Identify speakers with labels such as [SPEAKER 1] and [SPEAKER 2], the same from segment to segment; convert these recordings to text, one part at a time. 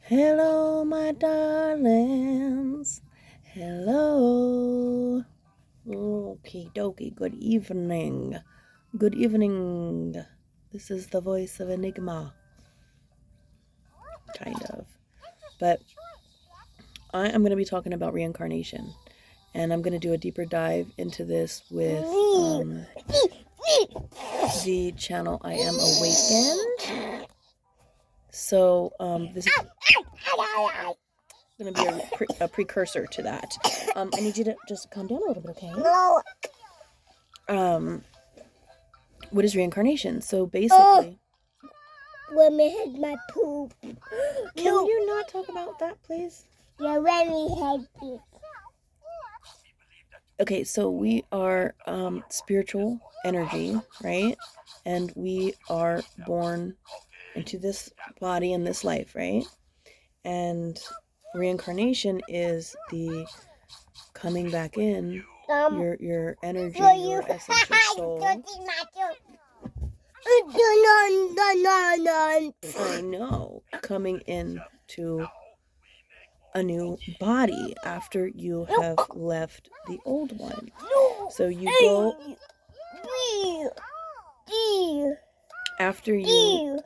[SPEAKER 1] Hello, my darlings. Hello. Okie dokie. Good evening. Good evening. This is the voice of Enigma. Kind of. But I am going to be talking about reincarnation. And I'm going to do a deeper dive into this with the channel I Am Awakened. So this is going to be a precursor to that. I need you to just calm down a little bit, okay? What is reincarnation? So basically,
[SPEAKER 2] when we had my poop.
[SPEAKER 1] Can you not talk about that, please?
[SPEAKER 2] Yeah, when we had it.
[SPEAKER 1] Okay, so we are spiritual energy, right? And we are born into this body in this life, right? And reincarnation is the coming back in, your energy, your essence, your soul. I know, coming into a new body after you have left the old one. So you go after you.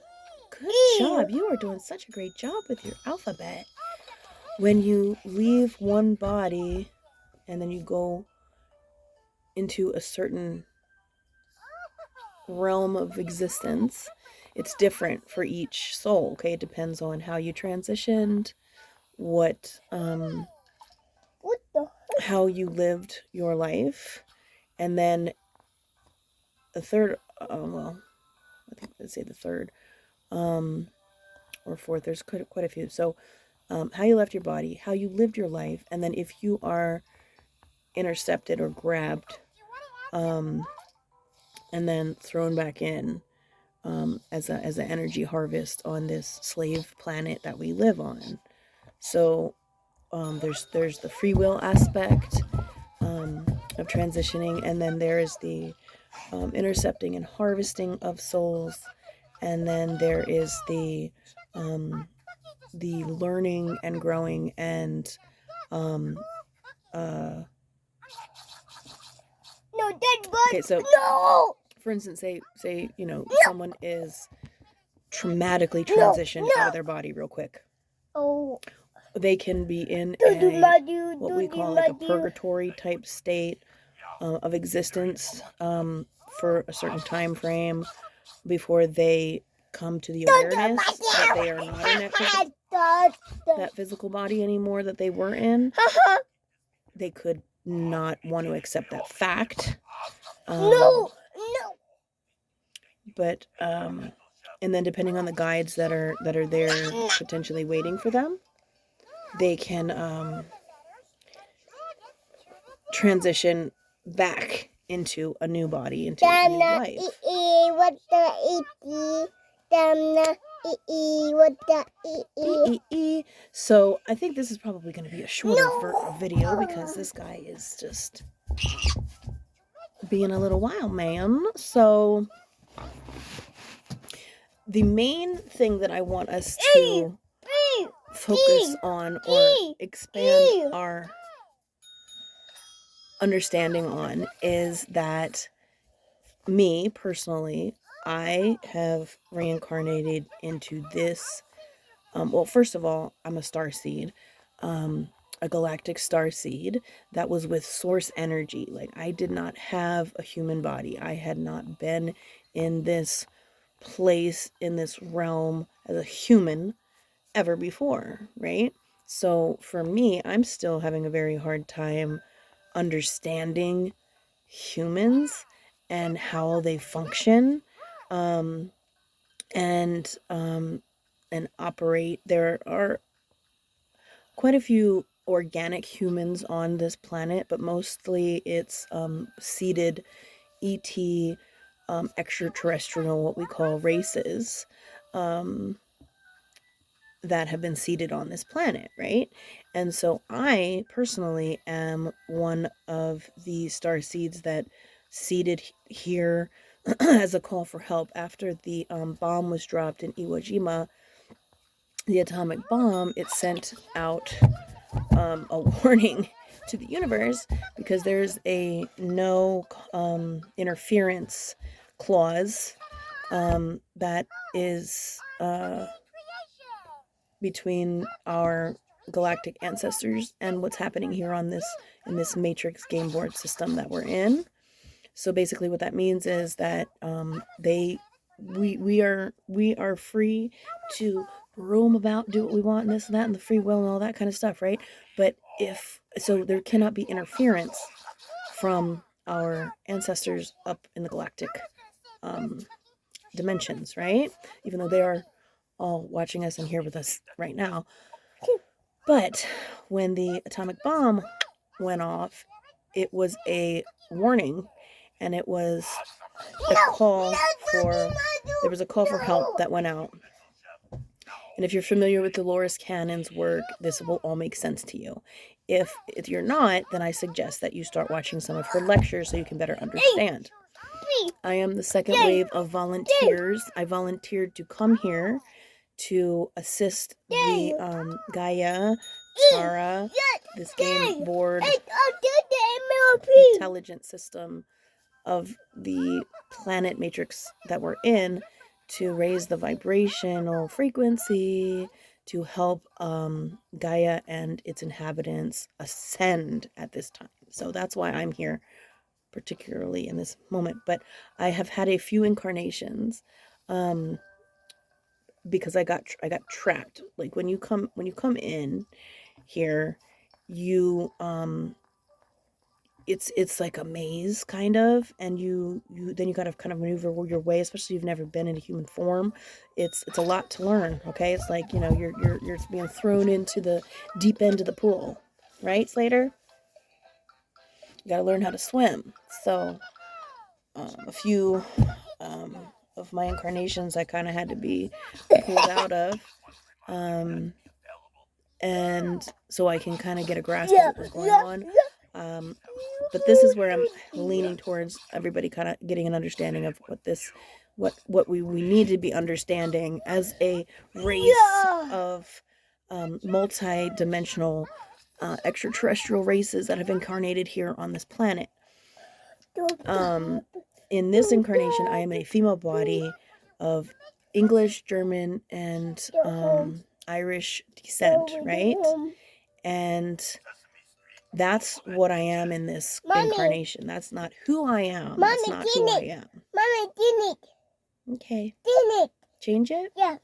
[SPEAKER 1] Good job. You are doing such a great job with your alphabet. When you leave one body and then you go into a certain realm of existence, it's different for each soul, okay? It depends on how you transitioned, how you lived your life, and then the third, I think let's say the third, or fourth, there's quite a few. So how you left your body, how you lived your life, and then if you are intercepted or grabbed, and then thrown back in as an energy harvest on this slave planet that we live on. So there's the free will aspect of transitioning, and then there is the intercepting and harvesting of souls, and then there is the learning and growing and okay, so for instance, say someone is traumatically transitioned out of their body real quick. They can be in what we call like a purgatory type state of existence for a certain time frame before they come to the awareness that they are not in that physical body anymore that they were in. They could not want to accept that fact. But and then depending on the guides that are there potentially waiting for them, they can transition back into a new body, into a new life. So I think this is probably going to be a shorter video because this guy is just being a little wild man. So the main thing that I want us to focus on or expand our understanding on is that me personally, I have reincarnated into this. Well, first of all, I'm a star seed, a galactic star seed that was with source energy. Like, I did not have a human body. I had not been in this place, in this realm as a human ever before, right? So for me, I'm still having a very hard time understanding humans and how they function and operate. There are quite a few organic humans on this planet, but mostly it's seeded ET extraterrestrial, what we call races, that have been seeded on this planet, right? And so I personally am one of the star seeds that seeded here as a call for help after the bomb was dropped in Iwo Jima. the atomic bomb, it sent out a warning to the universe because there's a no interference clause that is between our galactic ancestors and what's happening here on this in this matrix game board system that we're in. So basically what that means is that we are free to roam about, do what we want, and this and that, and the free will and all that kind of stuff, right? But there cannot be interference from our ancestors up in the galactic dimensions, right? Even though they are all watching us and here with us right now. But when the atomic bomb went off, it was a warning, and it was a call for there was a call for help that went out. And if you're familiar with Dolores Cannon's work, this will all make sense to you. If you're not, then I suggest that you start watching some of her lectures so you can better understand. I am the second wave of volunteers. I volunteered to come here to assist the Gaia, Tara, this game board intelligence system of the planet matrix that we're in, to raise the vibrational frequency, to help Gaia and its inhabitants ascend at this time. So that's why I'm here, particularly in this moment. But I have had a few incarnations because I got trapped. Like when you come in here, you it's like a maze kind of, and you then you gotta kind of maneuver your way, especially if you've never been in a human form. It's a lot to learn. Okay, it's like, you know, you're being thrown into the deep end of the pool, right, Slater? You gotta learn how to swim. So a few of my incarnations I kind of had to be pulled out of, and so I can kind of get a grasp of what's going on. But this is where I'm leaning towards everybody kind of getting an understanding of what we need to be understanding as a race of multi-dimensional extraterrestrial races that have incarnated here on this planet. In this incarnation, I am a female body of English, German, and Irish descent, right? And that's what I am in this incarnation. That's not who I am. That's not who I am.
[SPEAKER 2] Mommy, change it.
[SPEAKER 1] Okay.
[SPEAKER 2] Change it.
[SPEAKER 1] Change it?
[SPEAKER 2] Yeah.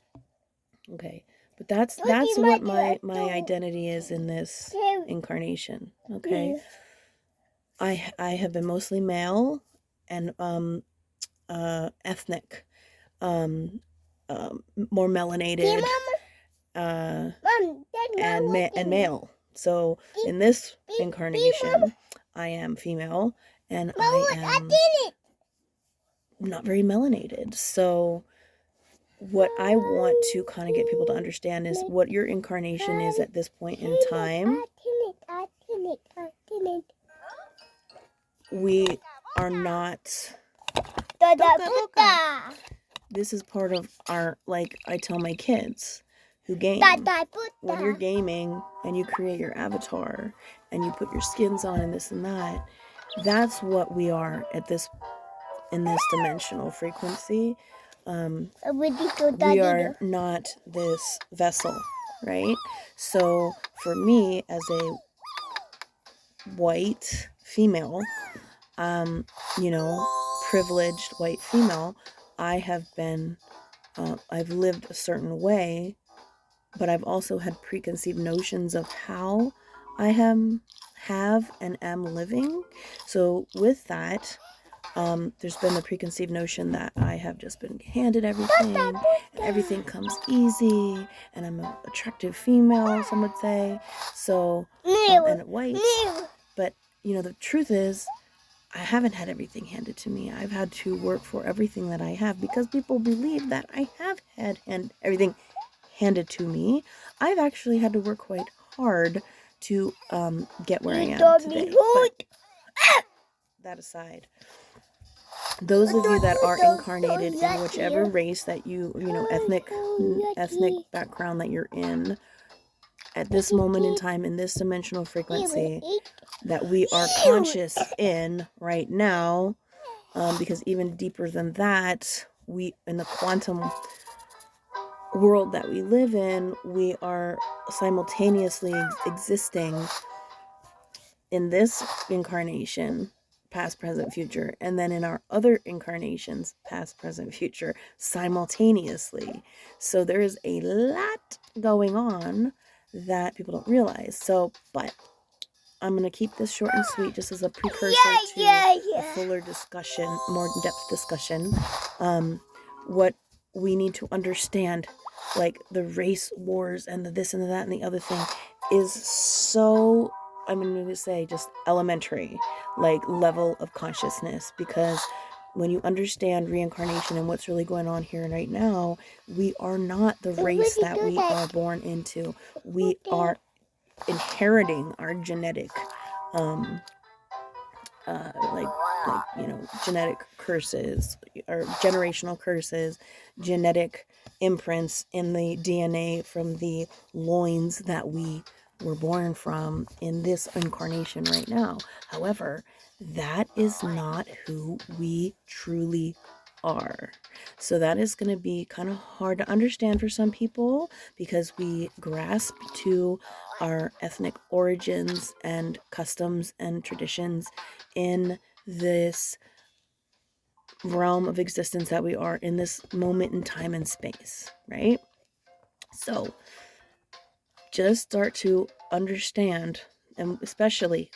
[SPEAKER 1] Okay. But that's what my identity is in this incarnation. Okay. I have been mostly male and ethnic, more melanated, and male. So in this incarnation, I am female, and I am not very melanated. So what I want to kind of get people to understand is what your incarnation is at this point in time. We are not... This is part of our, like I tell my kids who game, when you're gaming and you create your avatar and you put your skins on and this and that, that's what we are in this dimensional frequency. We are not this vessel, right? So for me, as a white female, privileged white female, I have been, I've lived a certain way, but I've also had preconceived notions of how I have and am living. So with that, there's been the preconceived notion that I have just been handed everything, and everything comes easy, and I'm an attractive female, some would say, so, and white. But, the truth is, I haven't had everything handed to me. I've had to work for everything that I have because people believe that I have had everything handed to me. I've actually had to work quite hard to get where I am today. But that aside, those of you that are incarnated in whichever race that you ethnic background that you're in at this moment in time, in this dimensional frequency that we are conscious in right now, because even deeper than that, we in the quantum world that we live in, we are simultaneously existing in this incarnation, past, present, future, and then in our other incarnations, past, present, future, simultaneously. So there is a lot going on that people don't realize. So, but I'm going to keep this short and sweet just as a precursor to a fuller discussion, more in-depth discussion. What we need to understand, like the race wars and the this and the that and the other thing, is so, I'm going to say, just elementary, like level of consciousness, because when you understand reincarnation and what's really going on here right now, we are not the race that we are born into. We are inheriting our genetic genetic curses or generational curses, genetic imprints in the DNA from the loins that we were born from in this incarnation right now. However, that is not who we truly are. So that is going to be kind of hard to understand for some people, because we grasp to our ethnic origins and customs and traditions in this realm of existence that we are in, this moment in time and space, right? So just start to understand, and especially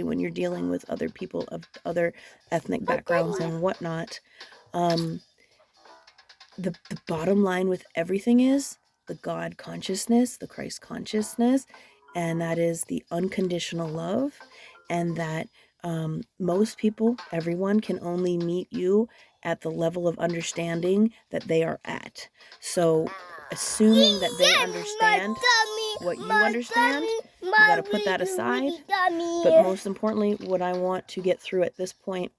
[SPEAKER 1] when you're dealing with other people of other ethnic backgrounds and whatnot, the bottom line with everything is the God consciousness, the Christ consciousness, and that is the unconditional love, and that most people, everyone, can only meet you at the level of understanding that they are at. So assuming that they understand what you understand, you got to put that aside. But most importantly, what I want to get through at this point,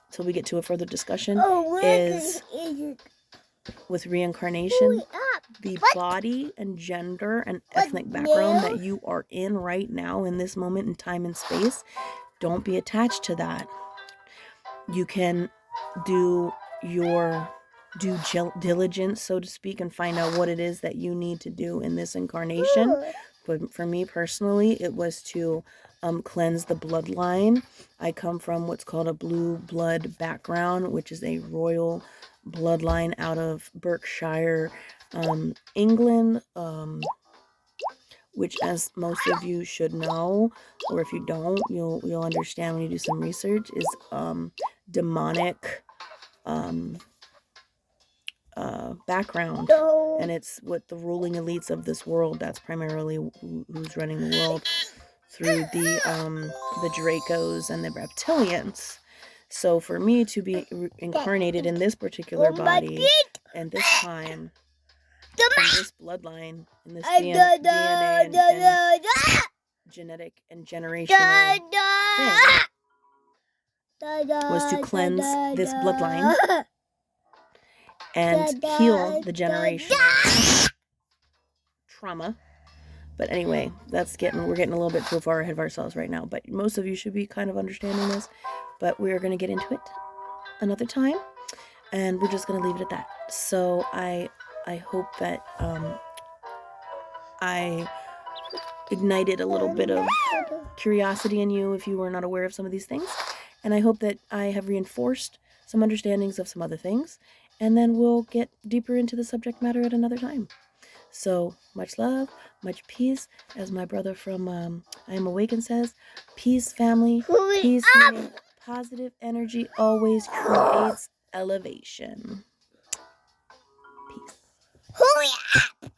[SPEAKER 1] till we get to a further discussion, is with reincarnation, the body and gender and ethnic background that you are in right now in this moment in time and space, don't be attached to that. You can do your due diligence, so to speak, and find out what it is that you need to do in this incarnation. But for me personally, it was to cleanse the bloodline. I come from what's called a blue blood background, which is a royal bloodline out of Berkshire, England, which, as most of you should know, or if you don't, you'll understand when you do some research, is demonic background, and it's what the ruling elites of this world, that's primarily who's running the world through the Dracos and the reptilians. So for me to be incarnated in this particular body and this time, in this bloodline, in this DNA and genetic and generational thing, was to cleanse this bloodline and heal the generational trauma. But anyway, we're getting a little bit too far ahead of ourselves right now. But most of you should be kind of understanding this. But we're going to get into it another time, and we're just going to leave it at that. So I hope that I ignited a little bit of curiosity in you if you were not aware of some of these things. And I hope that I have reinforced some understandings of some other things. And then we'll get deeper into the subject matter at another time. So much love, much peace, as my brother from I Am Awakened says. Peace, family. Peace, meaning positive energy always creates elevation. Peace.